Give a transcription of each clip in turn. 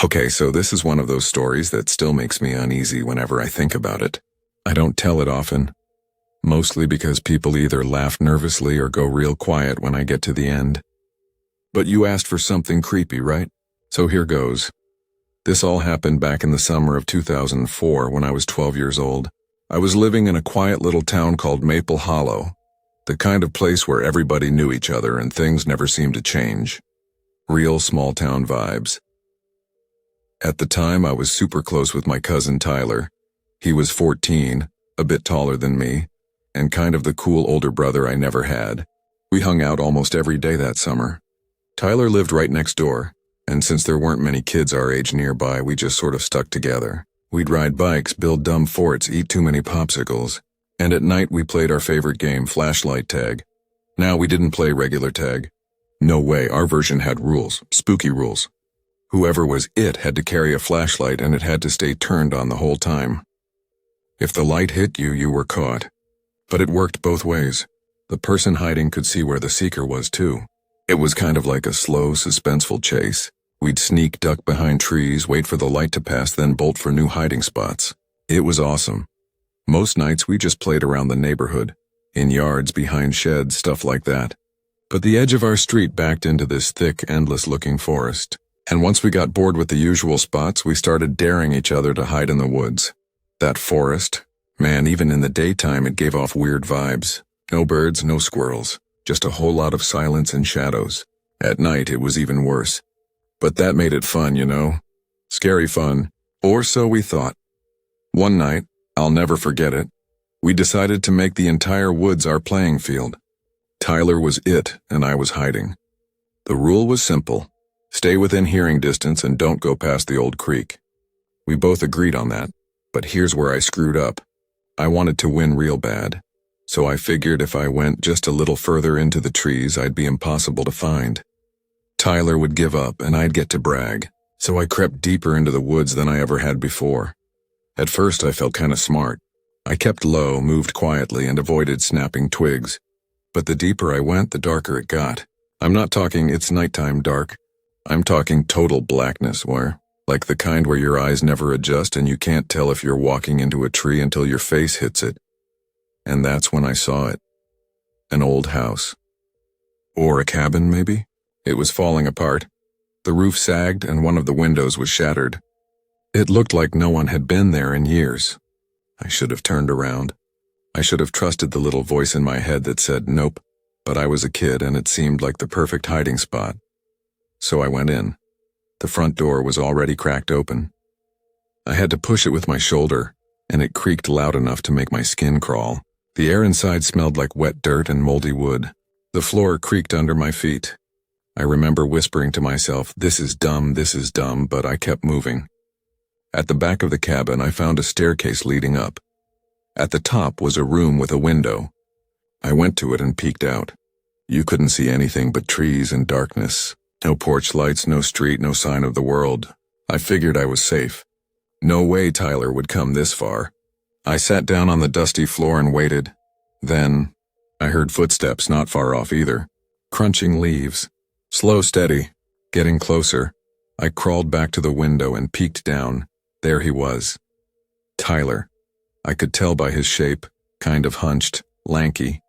Okay, so this is one of those stories that still makes me uneasy whenever I think about it. I don't tell it often, mostly because people either laugh nervously or go real quiet when I get to the end. But you asked for something creepy, right? So here goes. This all happened back in the summer of 2004 when I was 12 years old. I was living in a quiet little town called Maple Hollow, the kind of place where everybody knew each other and things never seemed to change. Real small town vibes. At the time, I was super close with my cousin Tyler. He was 14, a bit taller than me, and kind of the cool older brother I never had. We hung out almost every day that summer. Tyler lived right next door, and since there weren't many kids our age nearby, we just sort of stuck together. We'd ride bikes, build dumb forts, eat too many popsicles, and at night we played our favorite game, flashlight tag. Now, we didn't play regular tag. No way, our version had rules, spooky rules. Whoever was it had to carry a flashlight and it had to stay turned on the whole time. If the light hit you, you were caught. But it worked both ways. The person hiding could see where the seeker was too. It was kind of like a slow, suspenseful chase. We'd sneak, duck behind trees, wait for the light to pass, then bolt for new hiding spots. It was awesome. Most nights we just played around the neighborhood, in yards, behind sheds, stuff like that. But the edge of our street backed into this thick, endless-looking forest. And once we got bored with the usual spots, we started daring each other to hide in the woods. That forest, man, even in the daytime it gave off weird vibes. No birds, no squirrels, just a whole lot of silence and shadows. At night it was even worse. But that made it fun, you know? Scary fun. Or so we thought. One night, I'll never forget it, we decided to make the entire woods our playing field. Tyler was it, and I was hiding. The rule was simple. Stay within hearing distance and don't go past the old creek. We both agreed on that, but here's where I screwed up. I wanted to win real bad, so I figured if I went just a little further into the trees, I'd be impossible to find. Tyler would give up and I'd get to brag, so I crept deeper into the woods than I ever had before. At first I felt kind of smart. I kept low, moved quietly, and avoided snapping twigs. But the deeper I went, the darker it got. I'm not talking it's nighttime dark. I'm talking total blackness like the kind where your eyes never adjust and you can't tell if you're walking into a tree until your face hits it. And that's when I saw it. An old house. Or a cabin, maybe? It was falling apart. The roof sagged and one of the windows was shattered. It looked like no one had been there in years. I should have turned around. I should have trusted the little voice in my head that said nope, but I was a kid and it seemed like the perfect hiding spot. So I went in. The front door was already cracked open. I had to push it with my shoulder, and it creaked loud enough to make my skin crawl. The air inside smelled like wet dirt and moldy wood. The floor creaked under my feet. I remember whispering to myself, this is dumb, but I kept moving. At the back of the cabin, I found a staircase leading up. At the top was a room with a window. I went to it and peeked out. You couldn't see anything but trees and darkness. No porch lights, no street, no sign of the world. I figured I was safe. No way Tyler would come this far. I sat down on the dusty floor and waited. Then, I heard footsteps not far off either. Crunching leaves. Slow, steady. Getting closer. I crawled back to the window and peeked down. There he was. Tyler. I could tell by his shape, kind of hunched, lanky.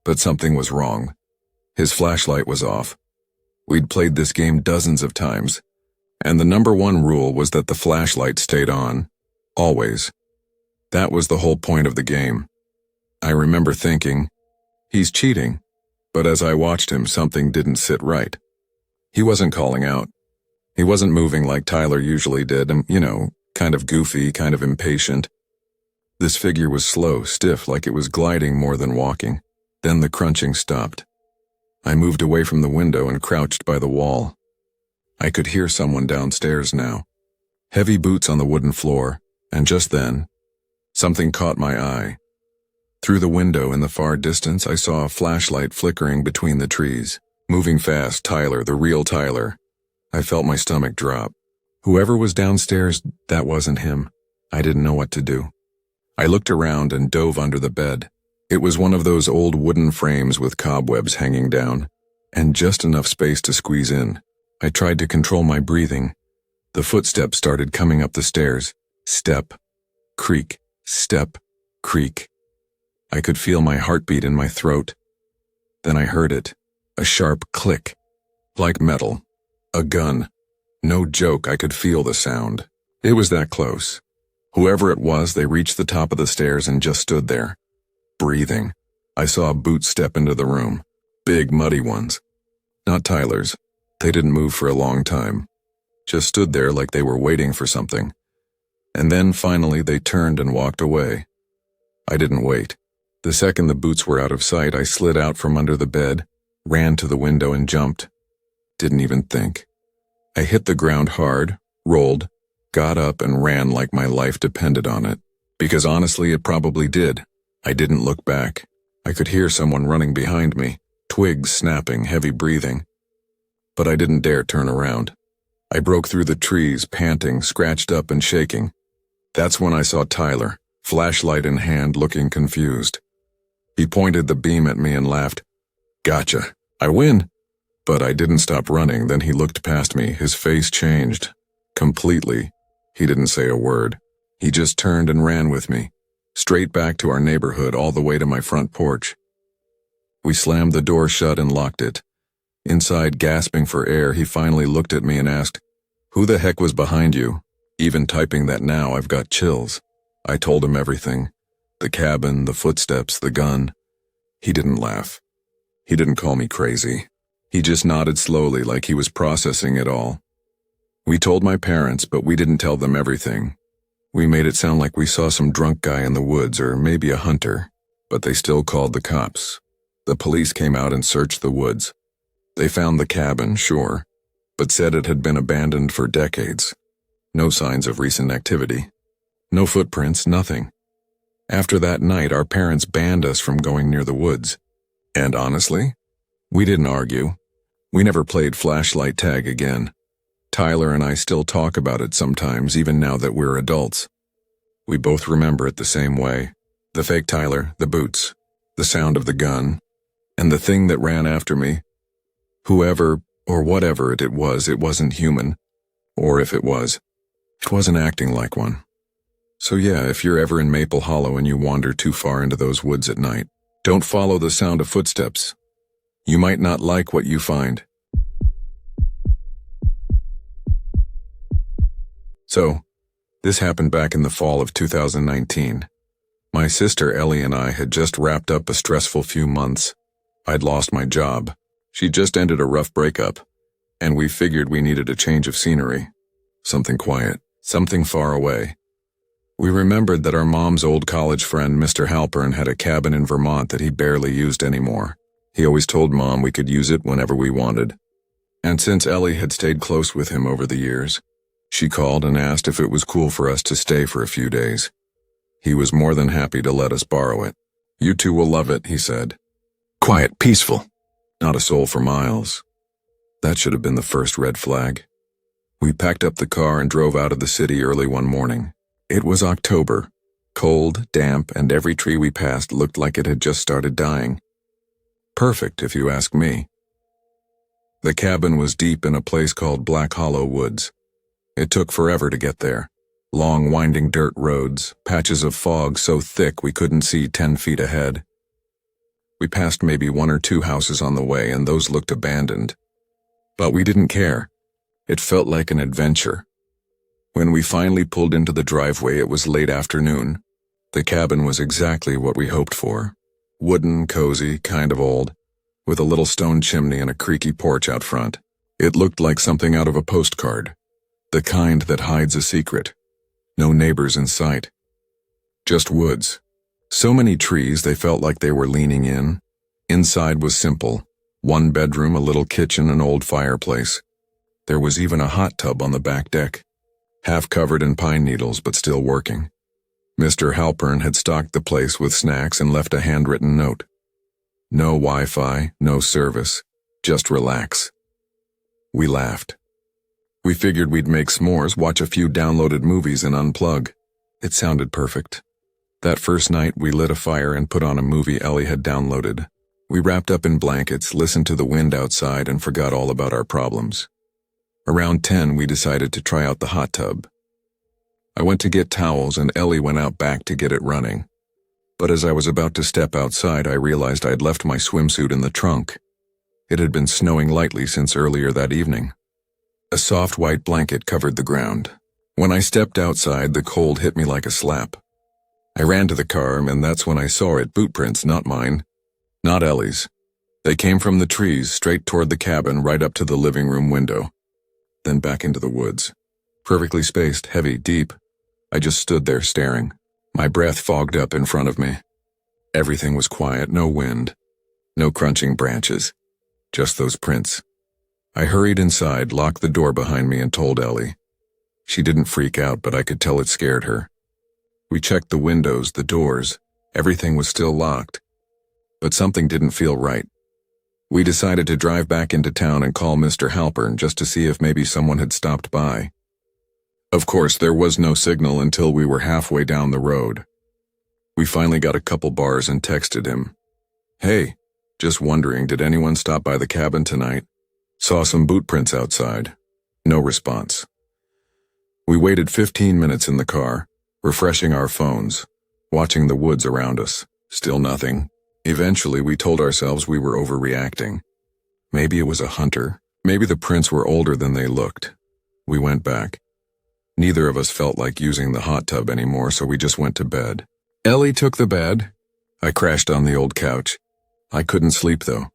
But something was wrong. His flashlight was off. We'd played this game dozens of times, and the number one rule was that the flashlight stayed on. Always. That was the whole point of the game. I remember thinking, he's cheating, but as I watched him, something didn't sit right. He wasn't calling out. He wasn't moving like Tyler usually did, and, kind of goofy, kind of impatient. This figure was slow, stiff, like it was gliding more than walking. Then the crunching stopped. I moved away from the window and crouched by the wall. I could hear someone downstairs now. Heavy boots on the wooden floor, and just then, something caught my eye. Through the window in the far distance, I saw a flashlight flickering between the trees. Moving fast, Tyler, the real Tyler. I felt my stomach drop. Whoever was downstairs, that wasn't him. I didn't know what to do. I looked around and dove under the bed. It was one of those old wooden frames with cobwebs hanging down, and just enough space to squeeze in. I tried to control my breathing. The footsteps started coming up the stairs. Step, creak, step, creak. I could feel my heartbeat in my throat. Then I heard it, a sharp click, like metal. A gun. No joke, I could feel the sound. It was that close. Whoever it was, they reached the top of the stairs and just stood there, breathing. I saw a boot step into the room. Big, muddy ones. Not Tyler's. They didn't move for a long time. Just stood there like they were waiting for something. And then finally they turned and walked away. I didn't wait. The second the boots were out of sight, I slid out from under the bed, ran to the window and jumped. Didn't even think. I hit the ground hard, rolled, got up and ran like my life depended on it. Because honestly, it probably did. I didn't look back. I could hear someone running behind me, twigs snapping, heavy breathing. But I didn't dare turn around. I broke through the trees, panting, scratched up and shaking. That's when I saw Tyler, flashlight in hand, looking confused. He pointed the beam at me and laughed. Gotcha. I win. But I didn't stop running. Then he looked past me. His face changed. Completely. He didn't say a word. He just turned and ran with me, straight back to our neighborhood, all the way to my front porch. We slammed the door shut and locked it. Inside, gasping for air, he finally looked at me and asked, "Who the heck was behind you?" Even typing that now, I've got chills. I told him everything. The cabin, the footsteps, the gun. He didn't laugh. He didn't call me crazy. He just nodded slowly like he was processing it all. We told my parents, but we didn't tell them everything. We made it sound like we saw some drunk guy in the woods or maybe a hunter, but they still called the cops. The police came out and searched the woods. They found the cabin, sure, but said it had been abandoned for decades. No signs of recent activity. No footprints, nothing. After that night, our parents banned us from going near the woods. And honestly, we didn't argue. We never played flashlight tag again. Tyler and I still talk about it sometimes, even now that we're adults. We both remember it the same way. The fake Tyler, the boots, the sound of the gun, and the thing that ran after me. Whoever or whatever it was, it wasn't human. Or if it wasn't acting like one. So yeah, if you're ever in Maple Hollow and you wander too far into those woods at night, don't follow the sound of footsteps. You might not like what you find. So, this happened back in the fall of 2019. My sister Ellie and I had just wrapped up a stressful few months. I'd lost my job. She'd just ended a rough breakup, and we figured we needed a change of scenery. Something quiet, something far away. We remembered that our mom's old college friend, Mr. Halpern, had a cabin in Vermont that he barely used anymore. He always told Mom we could use it whenever we wanted. And since Ellie had stayed close with him over the years, she called and asked if it was cool for us to stay for a few days. He was more than happy to let us borrow it. "You two will love it," he said. Quiet, peaceful. Not a soul for miles. That should have been the first red flag. We packed up the car and drove out of the city early one morning. It was October, cold, damp, and every tree we passed looked like it had just started dying. Perfect, if you ask me. The cabin was deep in a place called Black Hollow Woods. It took forever to get there. Long, winding dirt roads, patches of fog so thick we couldn't see 10 feet ahead. We passed maybe 1 or 2 houses on the way, and those looked abandoned. But we didn't care. It felt like an adventure. When we finally pulled into the driveway, it was late afternoon. The cabin was exactly what we hoped for. Wooden, cozy, kind of old, with a little stone chimney and a creaky porch out front. It looked like something out of a postcard, the kind that hides a secret. No neighbors in sight. Just woods. So many trees they felt like they were leaning in. Inside was simple. 1 bedroom, a little kitchen, an old fireplace. There was even a hot tub on the back deck, half covered in pine needles but still working. Mr. Halpern had stocked the place with snacks and left a handwritten note. No Wi-Fi, no service, just relax. We laughed. We figured we'd make s'mores, watch a few downloaded movies and unplug. It sounded perfect. That first night we lit a fire and put on a movie Ellie had downloaded. We wrapped up in blankets, listened to the wind outside, and forgot all about our problems. Around 10, we decided to try out the hot tub. I went to get towels and Ellie went out back to get it running. But as I was about to step outside, I realized I'd left my swimsuit in the trunk. It had been snowing lightly since earlier that evening. A soft white blanket covered the ground. When I stepped outside, the cold hit me like a slap. I ran to the car, and that's when I saw it, boot prints, not mine, not Ellie's. They came from the trees, straight toward the cabin, right up to the living room window. Then back into the woods. Perfectly spaced, heavy, deep. I just stood there staring. My breath fogged up in front of me. Everything was quiet, no wind, no crunching branches, just those prints. I hurried inside, locked the door behind me, and told Ellie. She didn't freak out, but I could tell it scared her. We checked the windows, the doors. Everything was still locked. But something didn't feel right. We decided to drive back into town and call Mr. Halpern just to see if maybe someone had stopped by. Of course, there was no signal until we were halfway down the road. We finally got a couple bars and texted him. Hey, just wondering, did anyone stop by the cabin tonight? Saw some boot prints outside. No response. We waited 15 minutes in the car, refreshing our phones, watching the woods around us. Still nothing. Eventually, we told ourselves we were overreacting. Maybe it was a hunter. Maybe the prints were older than they looked. We went back. Neither of us felt like using the hot tub anymore, so we just went to bed. Ellie took the bed. I crashed on the old couch. I couldn't sleep, though.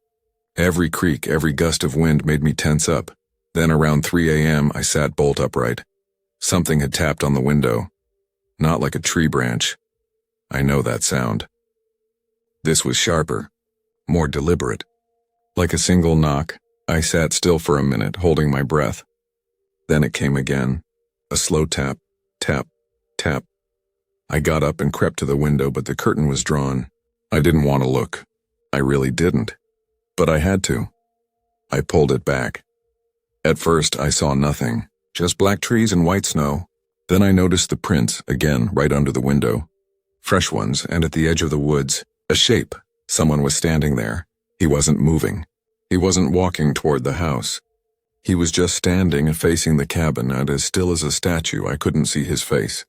Every creak, every gust of wind made me tense up. Then around 3 a.m., I sat bolt upright. Something had tapped on the window. Not like a tree branch. I know that sound. This was sharper, more deliberate. Like a single knock, I sat still for a minute, holding my breath. Then it came again. A slow tap, tap, tap. I got up and crept to the window, but the curtain was drawn. I didn't want to look. I really didn't. But I had to. I pulled it back. At first, I saw nothing, just black trees and white snow. Then I noticed the prints, again, right under the window. Fresh ones, and at the edge of the woods, a shape. Someone was standing there. He wasn't moving. He wasn't walking toward the house. He was just standing and facing the cabin, and as still as a statue, I couldn't see his face.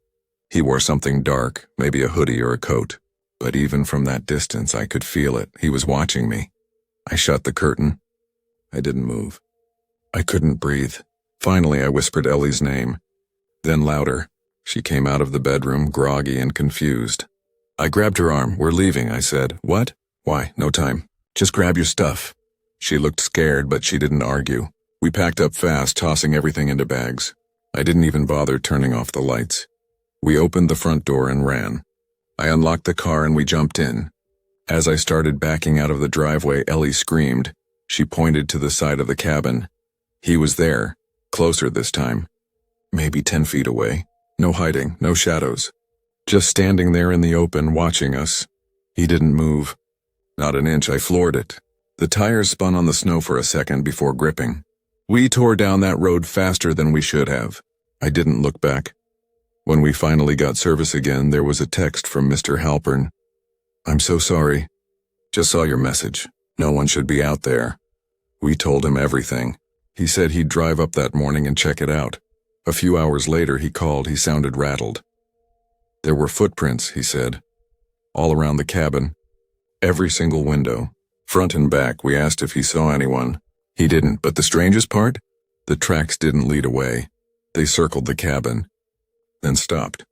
He wore something dark, maybe a hoodie or a coat. But even from that distance, I could feel it. He was watching me. I shut the curtain. I didn't move. I couldn't breathe. Finally, I whispered Ellie's name. Then louder. She came out of the bedroom, groggy and confused. I grabbed her arm. We're leaving, I said. What? Why? No time. Just grab your stuff. She looked scared, but she didn't argue. We packed up fast, tossing everything into bags. I didn't even bother turning off the lights. We opened the front door and ran. I unlocked the car and we jumped in. As I started backing out of the driveway, Ellie screamed. She pointed to the side of the cabin. He was there, closer this time. Maybe 10 feet away. No hiding, no shadows. Just standing there in the open, watching us. He didn't move. Not an inch. I floored it. The tires spun on the snow for a second before gripping. We tore down that road faster than we should have. I didn't look back. When we finally got service again, there was a text from Mr. Halpern. I'm so sorry. Just saw your message. No one should be out there. We told him everything. He said he'd drive up that morning and check it out. A few hours later, he called. He sounded rattled. There were footprints, he said, all around the cabin. Every single window, front and back. We asked if he saw anyone. He didn't, but the strangest part? The tracks didn't lead away. They circled the cabin, then stopped.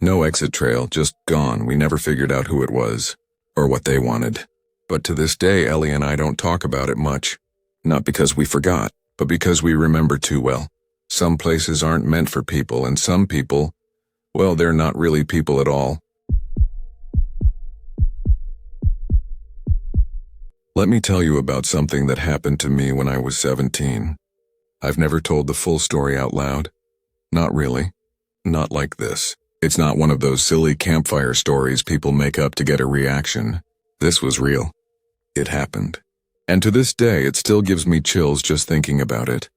No exit trail, just gone. We never figured out who it was, or what they wanted. But to this day, Ellie and I don't talk about it much. Not because we forgot, but because we remember too well. Some places aren't meant for people, and some people, well, they're not really people at all. Let me tell you about something that happened to me when I was 17. I've never told the full story out loud. Not really. Not like this. It's not one of those silly campfire stories people make up to get a reaction. This was real. It happened. And to this day, it still gives me chills just thinking about it.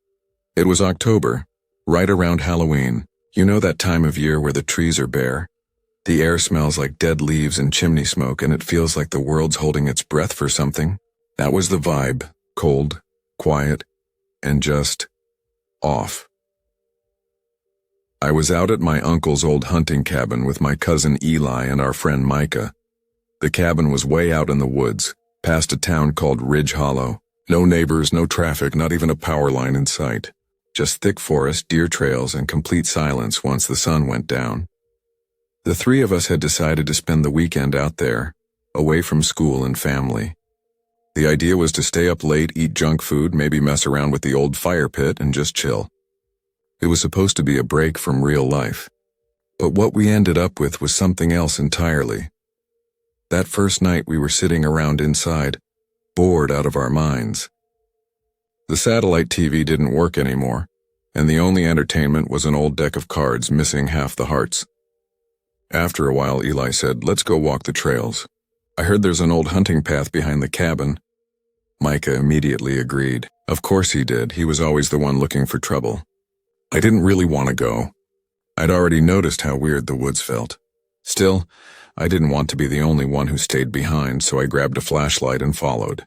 It was October, right around Halloween. You know that time of year where the trees are bare? The air smells like dead leaves and chimney smoke, and it feels like the world's holding its breath for something. That was the vibe. Cold, quiet, and just Off. I was out at my uncle's old hunting cabin with my cousin Eli and our friend Micah. The cabin was way out in the woods, past a town called Ridge Hollow. No neighbors, no traffic, not even a power line in sight. Just thick forest, deer trails, and complete silence once the sun went down. The three of us had decided to spend the weekend out there, away from school and family. The idea was to stay up late, eat junk food, maybe mess around with the old fire pit, and just chill. It was supposed to be a break from real life. But what we ended up with was something else entirely. That first night we were sitting around inside, bored out of our minds. The satellite TV didn't work anymore, and the only entertainment was an old deck of cards missing half the hearts. After a while, Eli said, "Let's go walk the trails. I heard there's an old hunting path behind the cabin." Micah immediately agreed. Of course he did. He was always the one looking for trouble. I didn't really want to go. I'd already noticed how weird the woods felt. Still, I didn't want to be the only one who stayed behind, so I grabbed a flashlight and followed.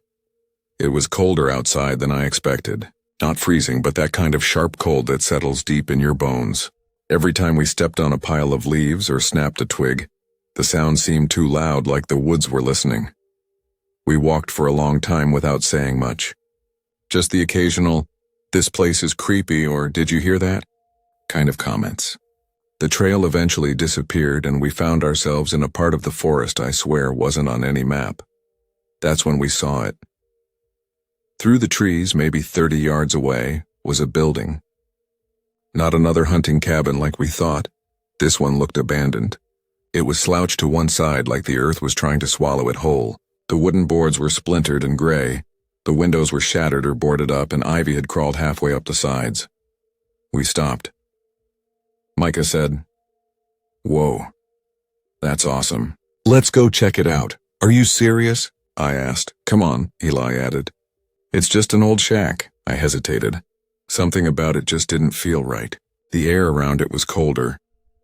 It was colder outside than I expected. Not freezing, but that kind of sharp cold that settles deep in your bones. Every time we stepped on a pile of leaves or snapped a twig, the sound seemed too loud, like the woods were listening. We walked for a long time without saying much. Just the occasional, "This place is creepy," or "Did you hear that?" kind of comments. The trail eventually disappeared and we found ourselves in a part of the forest I swear wasn't on any map. That's when we saw it. Through the trees, maybe 30 yards away, was a building. Not another hunting cabin like we thought. This one looked abandoned. It was slouched to one side like the earth was trying to swallow it whole. The wooden boards were splintered and gray. The windows were shattered or boarded up, and ivy had crawled halfway up the sides. We stopped. Micah said, "Whoa, that's awesome. Let's go check it out." "Are you serious?" I asked. "Come on," Eli added. "It's just an old shack." I hesitated. Something about it just didn't feel right. The air around it was colder,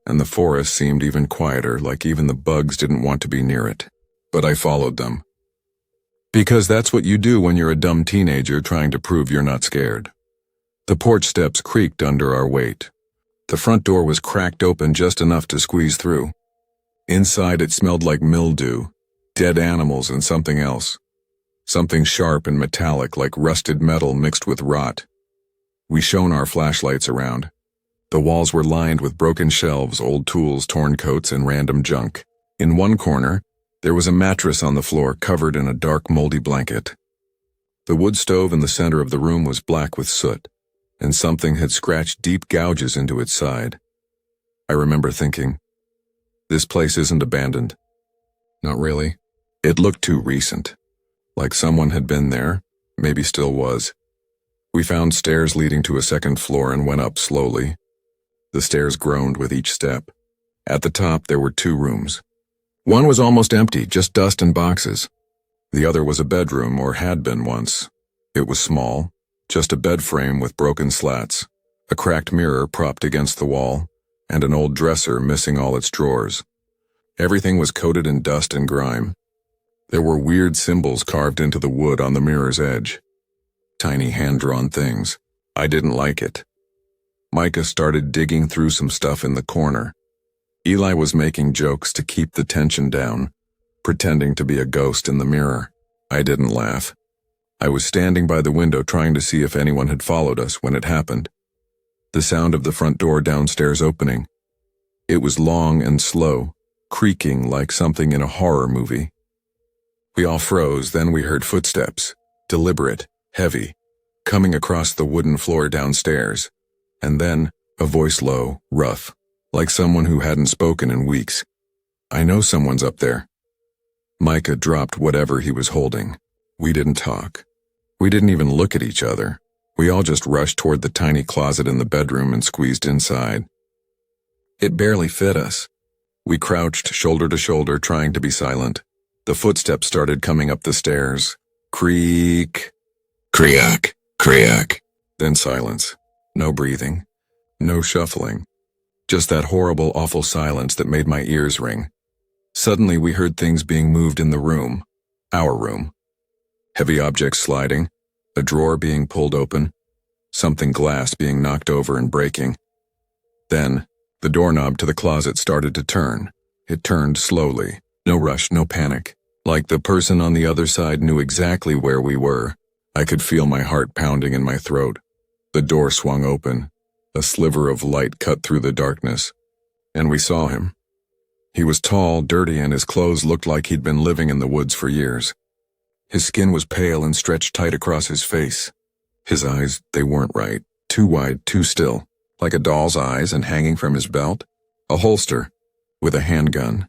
and the forest seemed even quieter, like even the bugs didn't want to be near it. But I followed them. Because that's what you do when you're a dumb teenager trying to prove you're not scared. The porch steps creaked under our weight. The front door was cracked open just enough to squeeze through. Inside it smelled like mildew, dead animals, and something else. Something sharp and metallic, like rusted metal mixed with rot. We shone our flashlights around. The walls were lined with broken shelves, old tools, torn coats, and random junk. In one corner, there was a mattress on the floor covered in a dark, moldy blanket. The wood stove in the center of the room was black with soot, and something had scratched deep gouges into its side. I remember thinking, this place isn't abandoned. Not really. It looked too recent. Like someone had been there, maybe still was. We found stairs leading to a second floor and went up slowly. The stairs groaned with each step. At the top, there were 2 rooms. One was almost empty, just dust and boxes. The other was a bedroom, or had been once. It was small, just a bed frame with broken slats, a cracked mirror propped against the wall, and an old dresser missing all its drawers. Everything was coated in dust and grime. There were weird symbols carved into the wood on the mirror's edge. Tiny hand-drawn things. I didn't like it. Micah started digging through some stuff in the corner. Eli was making jokes to keep the tension down, pretending to be a ghost in the mirror. I didn't laugh. I was standing by the window trying to see if anyone had followed us when it happened. The sound of the front door downstairs opening. It was long and slow, creaking like something in a horror movie. We all froze, then we heard footsteps, deliberate, heavy, coming across the wooden floor downstairs, and then a voice low, rough, like someone who hadn't spoken in weeks. "I know someone's up there." Micah dropped whatever he was holding. We didn't talk. We didn't even look at each other. We all just rushed toward the tiny closet in the bedroom and squeezed inside. It barely fit us. We crouched shoulder to shoulder, trying to be silent. The footsteps started coming up the stairs. Creak. Creak. Creak. Then silence. No breathing. No shuffling. Just that horrible, awful silence that made my ears ring. Suddenly we heard things being moved in the room. Our room. Heavy objects sliding. A drawer being pulled open. something glass being knocked over and breaking. Then, the doorknob to the closet started to turn. It turned slowly. No rush, no panic. Like the person on the other side knew exactly where we were. I could feel my heart pounding in my throat. The door swung open. A sliver of light cut through the darkness. And we saw him. He was tall, dirty, and his clothes looked like he'd been living in the woods for years. His skin was pale and stretched tight across his face. His eyes, they weren't right. Too wide, too still. Like a doll's eyes, and hanging from his belt, a holster with a handgun.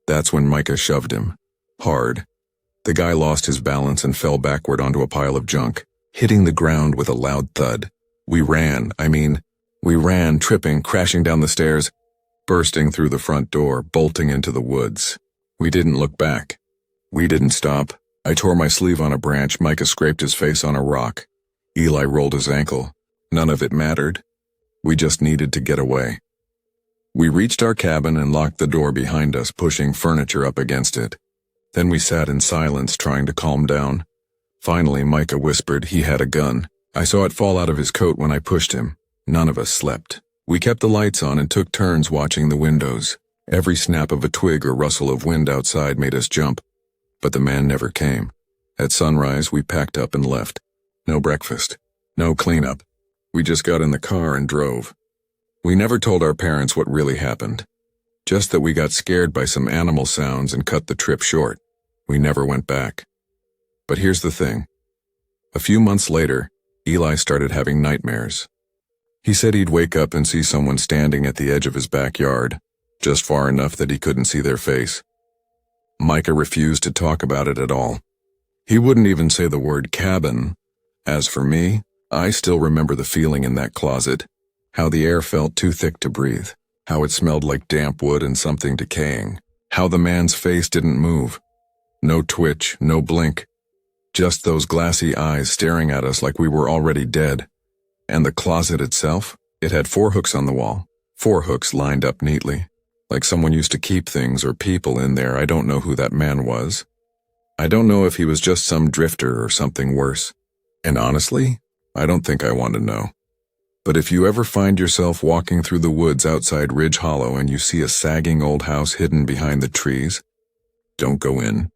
That's when Micah shoved him. Hard. The guy lost his balance and fell backward onto a pile of junk, hitting the ground with a loud thud. We ran, tripping, crashing down the stairs, bursting through the front door, bolting into the woods. We didn't look back. We didn't stop. I tore my sleeve on a branch. Micah scraped his face on a rock. Eli rolled his ankle. None of it mattered. We just needed to get away. We reached our cabin and locked the door behind us, pushing furniture up against it. Then we sat in silence, trying to calm down. Finally, Micah whispered he had a gun. I saw it fall out of his coat when I pushed him. None of us slept. We kept the lights on and took turns watching the windows. Every snap of a twig or rustle of wind outside made us jump. But the man never came. At sunrise, we packed up and left. No breakfast. No cleanup. We just got in the car and drove. We never told our parents what really happened. Just that we got scared by some animal sounds and cut the trip short. We never went back. But here's the thing. A few months later, Eli started having nightmares. He said he'd wake up and see someone standing at the edge of his backyard, just far enough that he couldn't see their face. Micah refused to talk about it at all. He wouldn't even say the word cabin. As for me, I still remember the feeling in that closet, how the air felt too thick to breathe, how it smelled like damp wood and something decaying, how the man's face didn't move. No twitch, no blink, just those glassy eyes staring at us like we were already dead. And the closet itself, it had 4 hooks on the wall, 4 hooks lined up neatly, like someone used to keep things or people in there. I don't know who that man was. I don't know if he was just some drifter or something worse. And honestly, I don't think I want to know. But if you ever find yourself walking through the woods outside Ridge Hollow and you see a sagging old house hidden behind the trees, don't go in.